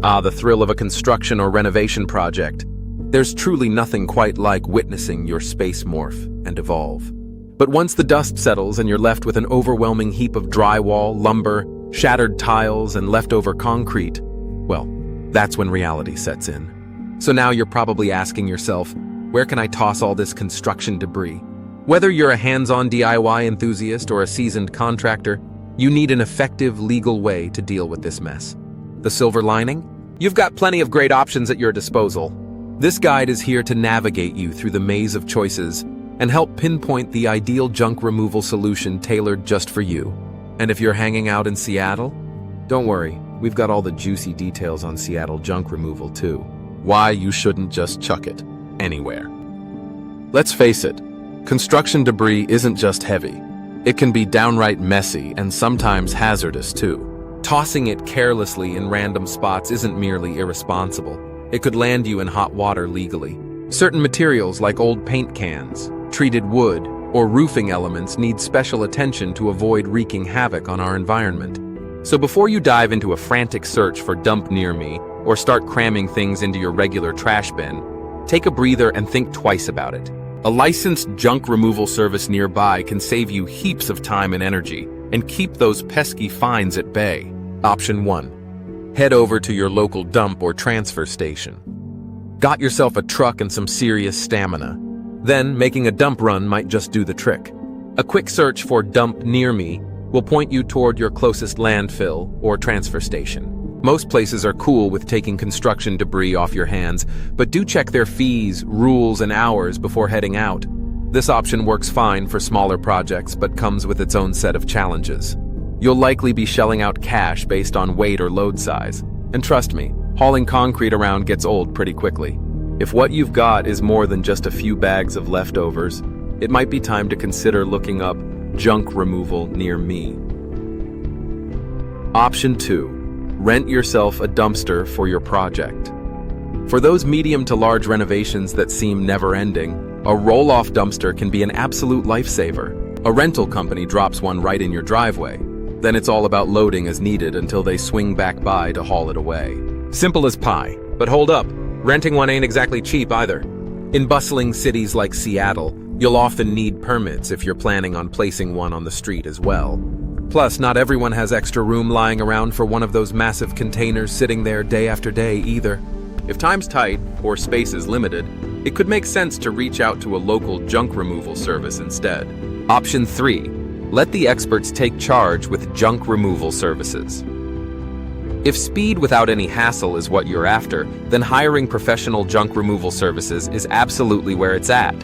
Ah, the thrill of a construction or renovation project. There's truly nothing quite like witnessing your space morph and evolve. But once the dust settles and you're left with an overwhelming heap of drywall, lumber, shattered tiles, and leftover concrete, well, that's when reality sets in. So now you're probably asking yourself, where can I toss all this construction debris? Whether you're a hands-on DIY enthusiast or a seasoned contractor, you need an effective legal way to deal with this mess. The silver lining? You've got plenty of great options at your disposal. This guide is here to navigate you through the maze of choices and help pinpoint the ideal junk removal solution tailored just for you. And if you're hanging out in Seattle, don't worry, we've got all the juicy details on Seattle junk removal too. Why you shouldn't just chuck it anywhere. Let's face it, construction debris isn't just heavy. It can be downright messy and sometimes hazardous too. Tossing it carelessly in random spots isn't merely irresponsible. It could land you in hot water legally. Certain materials like old paint cans, treated wood, or roofing elements need special attention to avoid wreaking havoc on our environment. So before you dive into a frantic search for dump near me or start cramming things into your regular trash bin, take a breather and think twice about it. A licensed junk removal service nearby can save you heaps of time and energy and keep those pesky fines at bay. Option 1. Head over to your local dump or transfer station. Got yourself a truck and some serious stamina. Then, making a dump run might just do the trick. A quick search for dump near me will point you toward your closest landfill or transfer station. Most places are cool with taking construction debris off your hands, but do check their fees, rules, and hours before heading out. This option works fine for smaller projects, but comes with its own set of challenges. You'll likely be shelling out cash based on weight or load size. And trust me, hauling concrete around gets old pretty quickly. If what you've got is more than just a few bags of leftovers, it might be time to consider looking up junk removal near me. Option 2. Rent yourself a dumpster for your project. For those medium to large renovations that seem never-ending, a roll-off dumpster can be an absolute lifesaver. A rental company drops one right in your driveway. Then it's all about loading as needed until they swing back by to haul it away. Simple as pie. But hold up, renting one ain't exactly cheap either. In bustling cities like Seattle, you'll often need permits if you're planning on placing one on the street as well. Plus, not everyone has extra room lying around for one of those massive containers sitting there day after day either. If time's tight or space is limited, it could make sense to reach out to a local junk removal service instead. Option 3. Let the experts take charge with junk removal services. If speed without any hassle is what you're after, then hiring professional junk removal services is absolutely where it's at.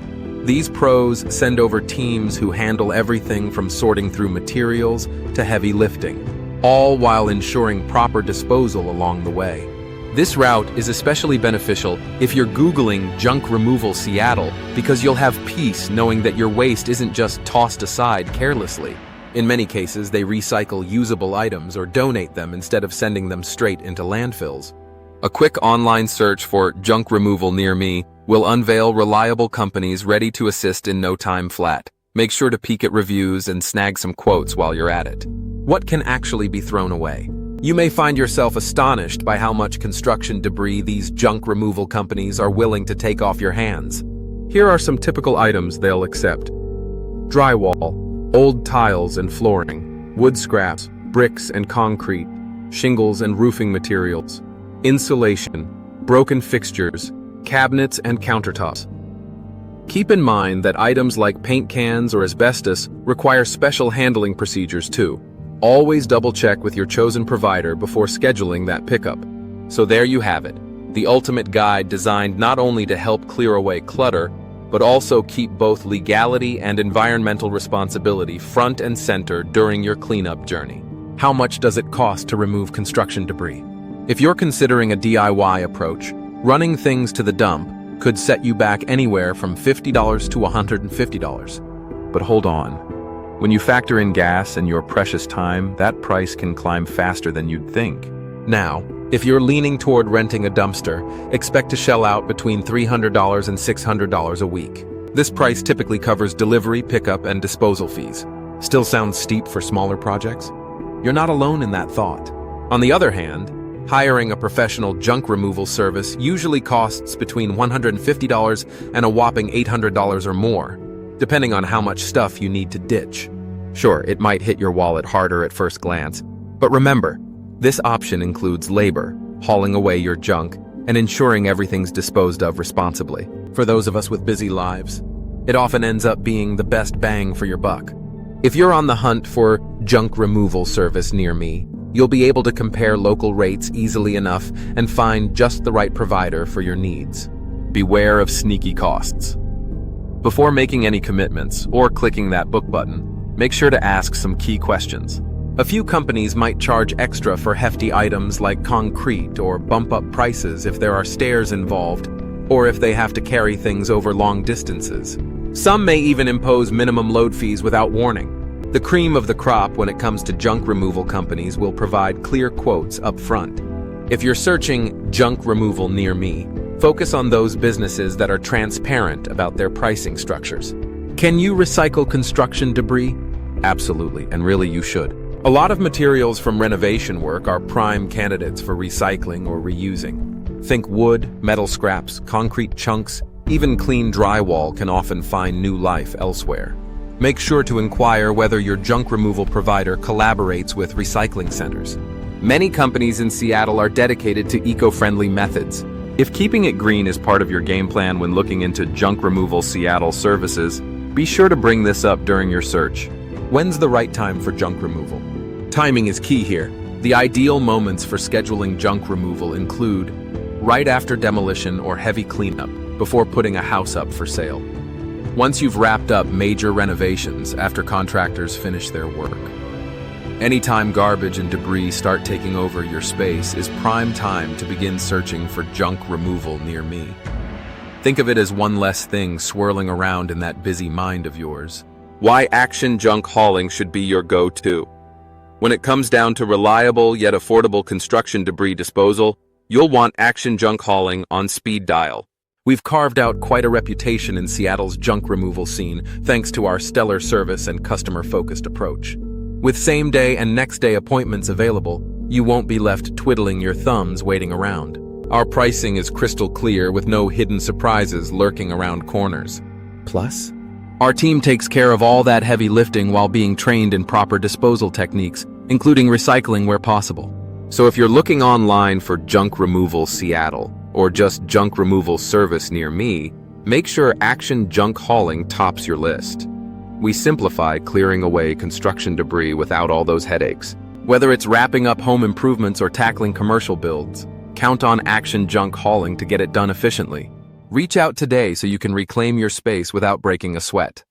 These pros send over teams who handle everything from sorting through materials to heavy lifting, all while ensuring proper disposal along the way. This route is especially beneficial if you're Googling junk removal Seattle, because you'll have peace knowing that your waste isn't just tossed aside carelessly. In many cases, they recycle usable items or donate them instead of sending them straight into landfills. A quick online search for junk removal near me will unveil reliable companies ready to assist in no time flat. Make sure to peek at reviews and snag some quotes while you're at it. What can actually be thrown away? You may find yourself astonished by how much construction debris these junk removal companies are willing to take off your hands. Here are some typical items they'll accept: drywall, old tiles and flooring, wood scraps, bricks and concrete, shingles and roofing materials, insulation, broken fixtures, cabinets and countertops. Keep in mind that items like paint cans or asbestos require special handling procedures too. Always double-check with your chosen provider before scheduling that pickup. So there you have it, the ultimate guide designed not only to help clear away clutter, but also keep both legality and environmental responsibility front and center during your cleanup journey. How much does it cost to remove construction debris? If you're considering a DIY approach, running things to the dump could set you back anywhere from $50 to $150. But hold on. When you factor in gas and your precious time, that price can climb faster than you'd think. Now, if you're leaning toward renting a dumpster, expect to shell out between $300 and $600 a week. This price typically covers delivery, pickup, and disposal fees. Still sounds steep for smaller projects? You're not alone in that thought. On the other hand, Hiring a professional junk removal service usually costs between $150 and a whopping $800 or more, depending on how much stuff you need to ditch. Sure, it might hit your wallet harder at first glance, but remember, this option includes labor, hauling away your junk, and ensuring everything's disposed of responsibly. For those of us with busy lives, it often ends up being the best bang for your buck. If you're on the hunt for junk removal service near me, you'll be able to compare local rates easily enough and find just the right provider for your needs. Beware of sneaky costs. Before making any commitments or clicking that book button, make sure to ask some key questions. A few companies might charge extra for hefty items like concrete or bump up prices if there are stairs involved or if they have to carry things over long distances. Some may even impose minimum load fees without warning. The cream of the crop when it comes to junk removal companies will provide clear quotes up front. If you're searching junk removal near me, focus on those businesses that are transparent about their pricing structures. Can you recycle construction debris? Absolutely, and really you should. A lot of materials from renovation work are prime candidates for recycling or reusing. Think wood, metal scraps, concrete chunks, even clean drywall can often find new life elsewhere. Make sure to inquire whether your junk removal provider collaborates with recycling centers. Many companies in Seattle are dedicated to eco-friendly methods. If keeping it green is part of your game plan when looking into junk removal Seattle services, be sure to bring this up during your search. When's the right time for junk removal? Timing is key here. The ideal moments for scheduling junk removal include right after demolition or heavy cleanup, before putting a house up for sale. Once you've wrapped up major renovations after contractors finish their work. Anytime garbage and debris start taking over your space is prime time to begin searching for junk removal near me. Think of it as one less thing swirling around in that busy mind of yours. Why Action Junk Hauling should be your go-to. When it comes down to reliable yet affordable construction debris disposal, you'll want Action Junk Hauling on speed dial. We've carved out quite a reputation in Seattle's junk removal scene thanks to our stellar service and customer-focused approach. With same-day and next-day appointments available, you won't be left twiddling your thumbs waiting around. Our pricing is crystal clear with no hidden surprises lurking around corners. Plus, our team takes care of all that heavy lifting while being trained in proper disposal techniques, including recycling where possible. So if you're looking online for junk removal Seattle, or just junk removal service near me, make sure Action Junk Hauling tops your list. We simplify clearing away construction debris without all those headaches. Whether it's wrapping up home improvements or tackling commercial builds, count on Action Junk Hauling to get it done efficiently. Reach out today so you can reclaim your space without breaking a sweat.